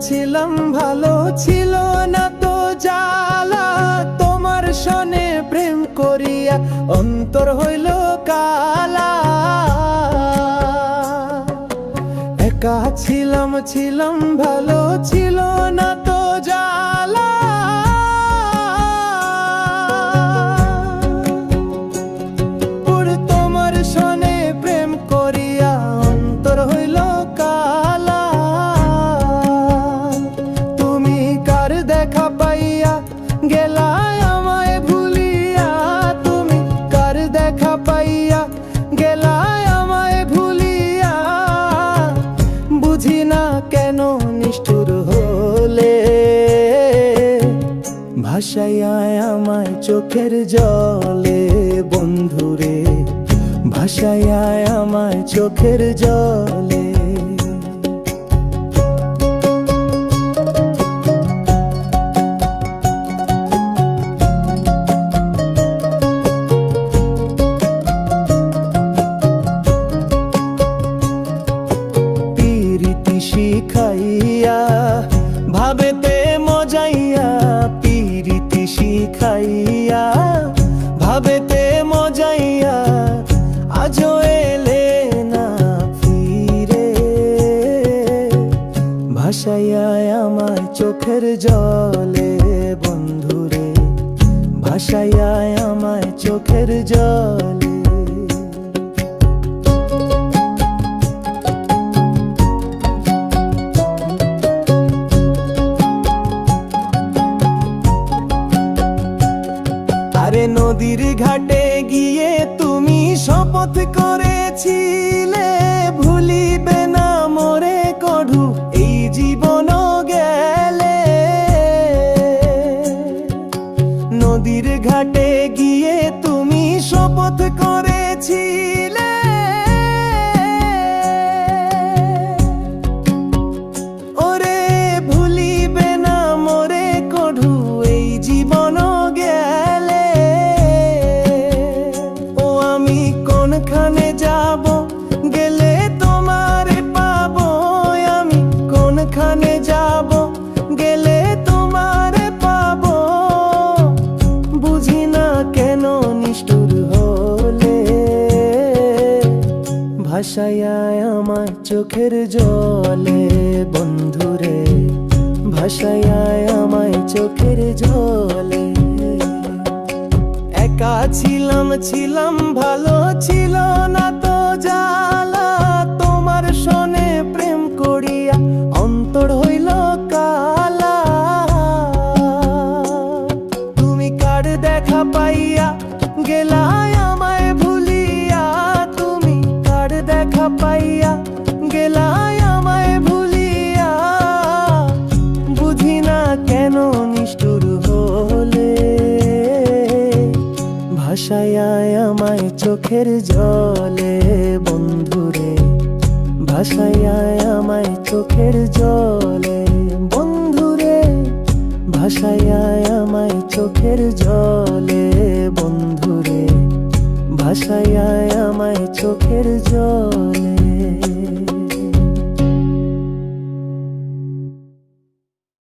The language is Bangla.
ছিলাম ভালো, ছিল না তো জ্বালা। তোমার সনে প্রেম করিয়া অন্তর হইল কালা। একা ছিলাম ভালো, ছিল না তো জ্বালা। তোমার সনে প্রেম করিয়া অন্তর হইল কালা। তুমি কার দেখা পাইয়া গেলায় আমায় ভুলিয়া। তুমি কার দেখা পাইয়া গেলায় আমায় ভুলিয়া। বুঝি না কেন নিষ্ঠুর হলে, ভাসাইয়া আমায় চোখের জলে। বন্ধুরে ভাসাইয়া আমায় চোখের জলে। প্রীতি শিখাইয়া ভাবেতে মজাইয়া। প্রীতি শিখাইয়া ভাবেতে মজাইয়া। আজও এলে না ফিরে, ভাসাইয়া আমায় চোখের জলে। বন্ধুরে ভাসাইয়া আমায় চোখের জলে। আরে নদীর ঘাটে গিয়ে তুমি শপথ করেছিলে, ভুলিবে না মোরে কঢু এই জীবন গেলে। নদীর ঘাটে গিয়ে তুমি শপথ করেছিলে, ওরে ভুলিবে না মোরে কঢু এই জীবন গেলে। কোনখানে যাব গেলে তোমারে পাবো। আমি কোনখানে যাব গেলে তোমারে পাবো। বুঝি না কেন নিষ্ঠুর হলে, ভাসাইয়া আমায় চোখের জলে। বন্ধুরে ভাসাইয়া আমায় চোখের জলে। একা ছিলাম ভালো, ছিল না তো জ্বালা। তোমার সনে প্রেম করিয়া অন্তর হইল কালা। তুমি কার দেখা পাইয়া গেলায় আমায় ভুলিয়া। তুমি কার দেখা পাইয়া গেলায় আমায় ভুলিয়া। বুঝি না কেন নিষ্ঠুর হলে, ভাসাইয়া আমায় চোখের জলে। বন্ধুরে ভাসাইয়া আমায় চোখের জলে। বন্ধুরে ভাসাইয়া আমায় চোখের জলে। বন্ধুরে ভাসাইয়া আমায় চোখের জলে।